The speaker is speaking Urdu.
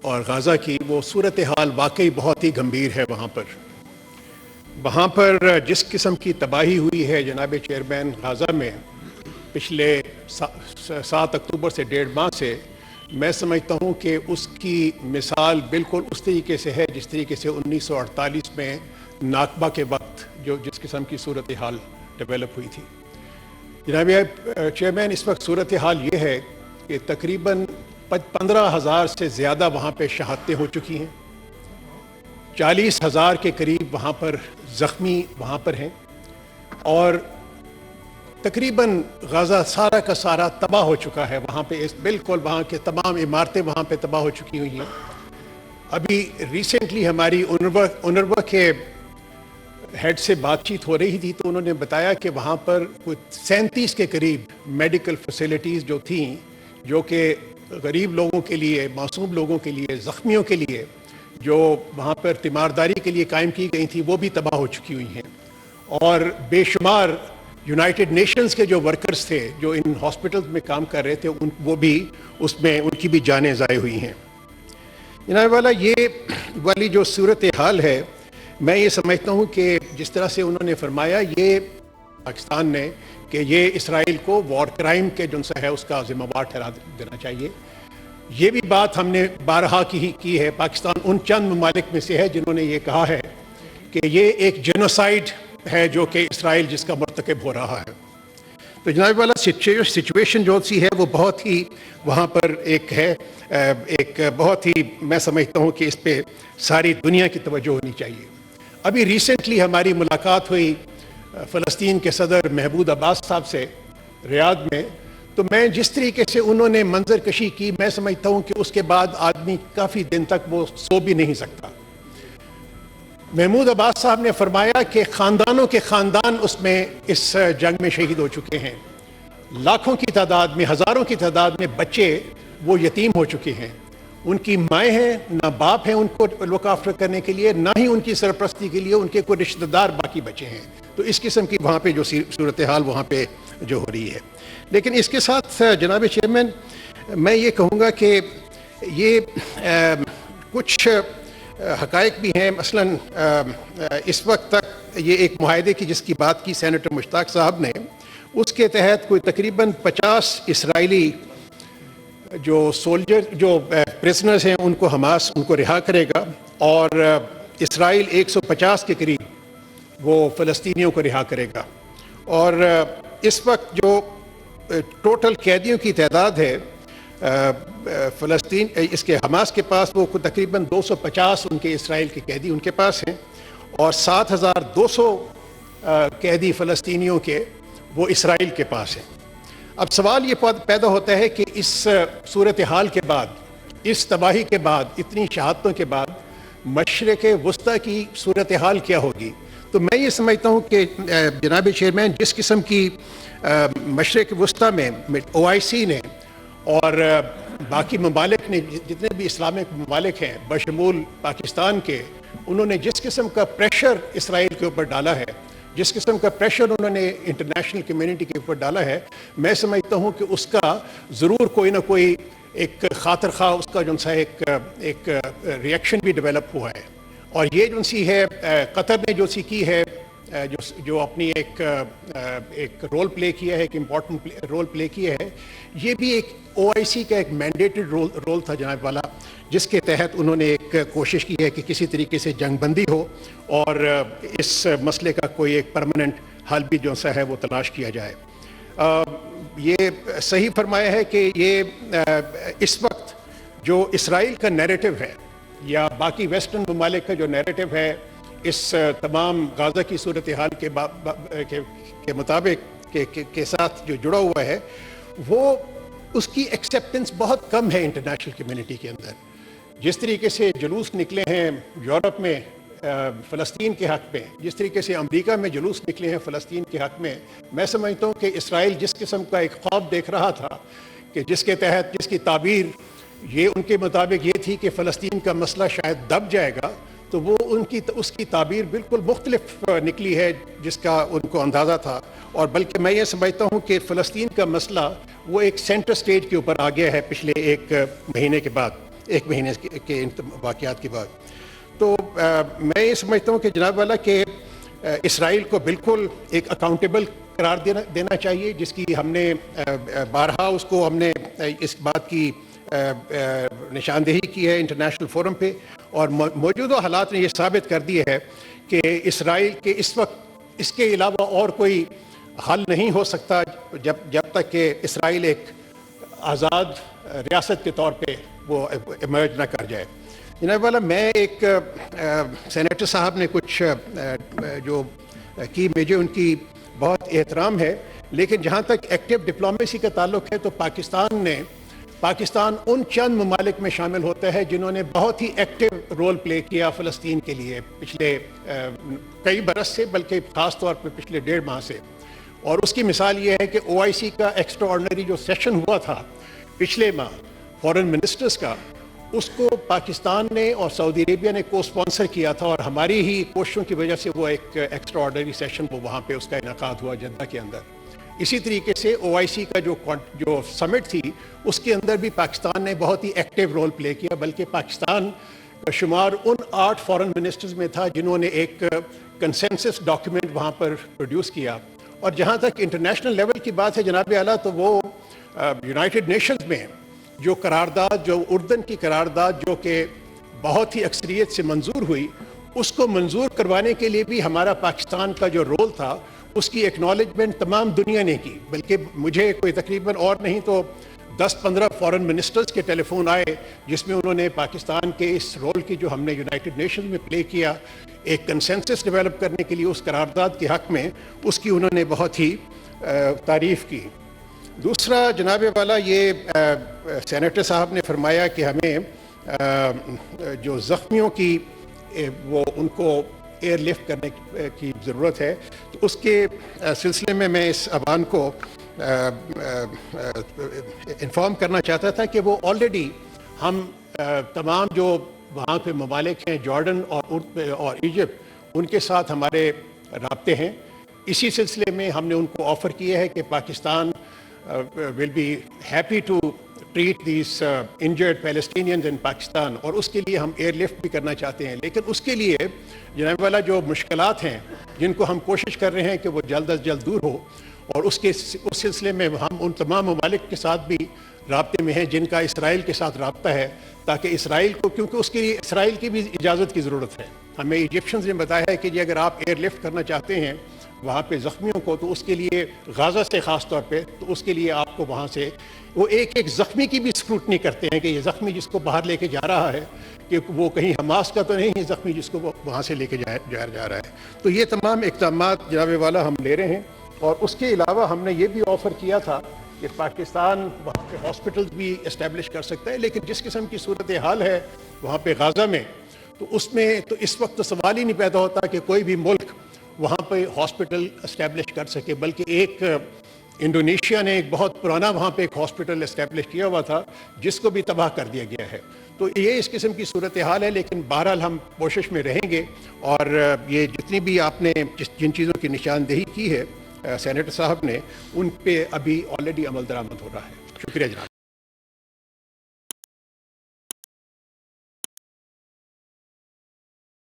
اور غازہ کی، وہ صورتحال واقعی بہت ہی گمبھیر ہے وہاں پر جس قسم کی تباہی ہوئی ہے جناب چیئرمین غازہ میں پچھلے 7 اکتوبر سے 1.5 ماہ سے، میں سمجھتا ہوں کہ اس کی مثال بالکل اس طریقے سے ہے جس طریقے سے 1948 میں ناکبہ کے وقت جس قسم کی صورتحال ڈیولپ ہوئی تھی۔ جناب چیئرمین، اس وقت صورتحال یہ ہے کہ تقریباً 15,000 سے زیادہ وہاں پہ شہادتیں ہو چکی ہیں، 40,000 کے قریب وہاں پر زخمی وہاں پر ہیں، اور تقریباً غزہ سارا کا سارا تباہ ہو چکا ہے وہاں پہ، بالکل وہاں کے تمام عمارتیں وہاں پہ تباہ ہو چکی ہوئی ہیں۔ ابھی ریسنٹلی ہماری اونروا کے ہیڈ سے بات چیت ہو رہی تھی تو انہوں نے بتایا کہ وہاں پر کوئی 37 کے قریب میڈیکل فیسلٹیز جو تھیں، جو کہ غریب لوگوں کے لیے، معصوم لوگوں کے لیے، زخمیوں کے لیے جو وہاں پر تیمارداری کے لیے قائم کی گئی تھی، وہ بھی تباہ ہو چکی ہوئی ہیں، اور بے شمار یونائٹڈ نیشنز کے جو ورکرز تھے جو ان ہاسپٹلز میں کام کر رہے تھے، وہ بھی اس میں ان کی بھی جانیں ضائع ہوئی ہیں۔ جناب والا، یہ والی جو صورتحال ہے، میں یہ سمجھتا ہوں کہ جس طرح سے انہوں نے فرمایا، یہ پاکستان نے کہ یہ اسرائیل کو وار کرائم کے جو ہے اس کا ذمہ وار ٹھہرا دینا چاہیے۔ یہ بھی بات ہم نے بارہا کی ہے۔ پاکستان ان چند ممالک میں سے ہے جنہوں نے یہ کہا ہے کہ یہ ایک جینوسائیڈ ہے جو کہ اسرائیل جس کا مرتکب ہو رہا ہے۔ تو جناب والا، سچویشن جو سی ہے وہ بہت ہی وہاں پر ایک بہت ہی، میں سمجھتا ہوں کہ اس پہ ساری دنیا کی توجہ ہونی چاہیے۔ ابھی ریسنٹلی ہماری ملاقات ہوئی فلسطین کے صدر محمود عباس صاحب سے ریاض میں، تو میں جس طریقے سے انہوں نے منظر کشی کی، میں سمجھتا ہوں کہ اس کے بعد آدمی کافی دن تک وہ سو بھی نہیں سکتا۔ محمود عباس صاحب نے فرمایا کہ خاندانوں کے خاندان اس جنگ میں شہید ہو چکے ہیں، لاکھوں کی تعداد میں، ہزاروں کی تعداد میں بچے وہ یتیم ہو چکے ہیں، ان کی مائیں ہیں، نہ باپ ہیں ان کو لک آفٹر کرنے کے لیے، نہ ہی ان کی سرپرستی کے لیے ان کے کوئی رشتہ دار باقی بچے ہیں۔ تو اس قسم کی وہاں پہ جو صورتحال وہاں پہ جو ہو رہی ہے، لیکن اس کے ساتھ جناب چیئرمین میں یہ کہوں گا کہ یہ کچھ حقائق بھی ہیں۔ مثلاً اس وقت تک یہ ایک معاہدے کی جس کی بات کی سینیٹر مشتاق صاحب نے، اس کے تحت کوئی تقریباً 50 اسرائیلی جو پریزنرز ہیں ان کو حماس ان کو رہا کرے گا، اور اسرائیل 150 کے قریب وہ فلسطینیوں کو رہا کرے گا۔ اور اس وقت جو ٹوٹل قیدیوں کی تعداد ہے فلسطین اس کے حماس کے پاس، وہ تقریباً 250 ان کے اسرائیل کے قیدی ان کے پاس ہیں، اور 7,200 قیدی فلسطینیوں کے وہ اسرائیل کے پاس ہیں۔ اب سوال یہ پیدا ہوتا ہے کہ اس صورتحال کے بعد، اس تباہی کے بعد، اتنی شہادتوں کے بعد مشرق وسطیٰ کی صورتحال کیا ہوگی؟ تو میں یہ سمجھتا ہوں کہ جناب چیئرمین، جس قسم کی مشرق وسطیٰ میں OIC نے اور باقی ممالک نے، جتنے بھی اسلامک ممالک ہیں بشمول پاکستان کے، انہوں نے جس قسم کا پریشر اسرائیل کے اوپر ڈالا ہے، جس قسم کا پریشر انہوں نے انٹرنیشنل کمیونٹی کے اوپر ڈالا ہے، میں سمجھتا ہوں کہ اس کا ضرور کوئی نہ کوئی ایک خاطر خواہ اس کا جو سا ایک ریئیکشن بھی ڈیولپ ہوا ہے۔ اور یہ جو سی ہے قطر نے جو سی کی ہے، جو اپنی ایک رول پلے کیا ہے، ایک امپورٹنٹ رول پلے کیا ہے، یہ بھی ایک OIC کا ایک مینڈیٹڈ رول تھا جناب والا، جس کے تحت انہوں نے ایک کوشش کی ہے کہ کسی طریقے سے جنگ بندی ہو اور اس مسئلے کا کوئی ایک پرماننٹ حل بھی جو سا ہے وہ تلاش کیا جائے۔ یہ صحیح فرمایا ہے کہ یہ اس وقت جو اسرائیل کا نیریٹو ہے یا باقی ویسٹرن ممالک کا جو نیریٹو ہے اس تمام غزہ کی صورتحال کے مطابق کے ساتھ جو جڑا ہوا ہے، وہ اس کی ایکسیپٹنس بہت کم ہے انٹرنیشنل کمیونٹی کے اندر۔ جس طریقے سے جلوس نکلے ہیں یورپ میں فلسطین کے حق میں، جس طریقے سے امریکہ میں جلوس نکلے ہیں فلسطین کے حق میں سمجھتا ہوں کہ اسرائیل جس قسم کا ایک خواب دیکھ رہا تھا کہ جس کے تحت، جس کی تعبیر یہ ان کے مطابق یہ تھی کہ فلسطین کا مسئلہ شاید دب جائے گا، تو وہ اس کی تعبیر بالکل مختلف نکلی ہے جس کا ان کو اندازہ تھا۔ اور بلکہ میں یہ سمجھتا ہوں کہ فلسطین کا مسئلہ وہ ایک سینٹر سٹیج کے اوپر آ گیا ہے پچھلے ایک مہینے کے بعد، ایک مہینے کے واقعات کے بعد. تو میں یہ سمجھتا ہوں کہ جناب والا کہ اسرائیل کو بالکل ایک اکاؤنٹیبل قرار دینا چاہیے، جس کی ہم نے بارہا اس کو ہم نے اس بات کی نشاندہی کی ہے انٹرنیشنل فورم پہ، اور موجودہ حالات نے یہ ثابت کر دیے ہے کہ اسرائیل کے اس وقت اس کے علاوہ اور کوئی حل نہیں ہو سکتا جب تک کہ اسرائیل ایک آزاد ریاست کے طور پہ وہ ایمرج نہ کر جائے. جناب والا، میں ایک سینیٹر صاحب نے کچھ جو کی مجھے ان کی بہت احترام ہے، لیکن جہاں تک ایکٹیو ڈپلومیسی کا تعلق ہے تو پاکستان ان چند ممالک میں شامل ہوتا ہے جنہوں نے بہت ہی ایکٹیو رول پلے کیا فلسطین کے لیے پچھلے کئی برس سے، بلکہ خاص طور پہ پچھلے 1.5 ماہ سے. اور اس کی مثال یہ ہے کہ OIC کا ایکسٹرا آرڈنری جو سیشن ہوا تھا پچھلے ماہ فورن منسٹرز کا، اس کو پاکستان نے اور سعودی عربیہ نے کو اسپانسر کیا تھا، اور ہماری ہی کوششوں کی وجہ سے وہ ایک ایکسٹرا آرڈنری سیشن وہ وہاں پہ اس کا انعقاد ہوا جدہ کے اندر. اسی طریقے سے OIC کا جو سمٹ تھی اس کے اندر بھی پاکستان نے بہت ہی ایکٹیو رول پلے کیا، بلکہ پاکستان کا شمار ان 8 فورن منسٹرز میں تھا جنہوں نے ایک کنسنسس ڈاکیومنٹ وہاں پر پروڈیوس کیا. اور جہاں تک انٹرنیشنل لیول کی بات ہے جناب اعلیٰ، تو وہ یونائٹڈ نیشنز میں جو قرارداد، جو اردن کی قرارداد جو کہ بہت ہی اکثریت سے منظور ہوئی، اس کو منظور کروانے کے لیے بھی ہمارا پاکستان کا جو رول تھا اس کی ایکنالجمنٹ تمام دنیا نے کی. بلکہ مجھے کوئی تقریباً اور نہیں تو 10-15 فورن منسٹرز کے ٹیلی فون آئے جس میں انہوں نے پاکستان کے اس رول کی جو ہم نے یونائٹڈ نیشنز میں پلے کیا ایک کنسنسس ڈیولپ کرنے کے لیے اس قرارداد کے حق میں، اس کی انہوں نے بہت ہی تعریف کی. دوسرا جناب والا، یہ سینیٹر صاحب نے فرمایا کہ ہمیں جو زخمیوں کی وہ ان کو ایئر لفٹ کرنے کی ضرورت ہے. تو اس کے سلسلے میں اس عوام کو انفارم کرنا چاہتا تھا کہ وہ آلریڈی ہم تمام جو وہاں پہ ممالک ہیں، جارڈن اور ایجپٹ، ان کے ساتھ ہمارے رابطے ہیں. اسی سلسلے میں ہم نے ان کو آفر کیا ہے کہ Pakistan will be happy to treat these injured Palestinians in Pakistan، اور اس کے لیے ہم ایئر لفٹ بھی کرنا چاہتے ہیں. لیکن اس کے لیے جناب والا جو مشکلات ہیں جن کو ہم کوشش کر رہے ہیں کہ وہ جلد از جلد دور ہو، اور اس سلسلے میں ہم ان تمام ممالک کے ساتھ بھی رابطے میں ہیں جن کا اسرائیل کے ساتھ رابطہ ہے، تاکہ اسرائیل کو، کیونکہ اس کے لیے اسرائیل کی بھی اجازت کی ضرورت ہے. ہمیں ایجپشنز نے بتایا ہے کہ اگر آپ ایئر لفٹ کرنا چاہتے ہیں وہاں پہ زخمیوں کو، تو اس کے لیے غازہ سے خاص طور پہ، تو اس کے لیے آپ کو وہاں سے وہ ایک زخمی کی بھی اسکروٹنی کرتے ہیں کہ یہ زخمی جس کو باہر لے کے جا رہا ہے کہ وہ کہیں حماس کا تو نہیں ہے زخمی جس کو وہ وہاں سے لے کے جا رہا ہے. تو یہ تمام اقدامات جناب والا ہم لے رہے ہیں. اور اس کے علاوہ ہم نے یہ بھی آفر کیا تھا کہ پاکستان وہاں پہ ہاسپٹلز بھی اسٹیبلش کر سکتا ہے، لیکن جس قسم کی صورتحال ہے وہاں پہ غازہ میں، تو اس میں تو اس وقت تو سوال ہی نہیں پیدا ہوتا کہ کوئی بھی ملک وہاں پہ ہاسپٹل اسٹیبلش کر سکے. بلکہ ایک انڈونیشیا نے ایک بہت پرانا وہاں پہ ایک ہاسپٹل اسٹیبلش کیا ہوا تھا جس کو بھی تباہ کر دیا گیا ہے. تو یہ اس قسم کی صورتحال ہے، لیکن بہرحال ہم کوشش میں رہیں گے. اور یہ جتنی بھی آپ نے جن چیزوں کی نشاندہی کی ہے سینیٹر صاحب نے، ان پہ ابھی آلریڈی عمل درآمد ہو رہا ہے. شکریہ جناب.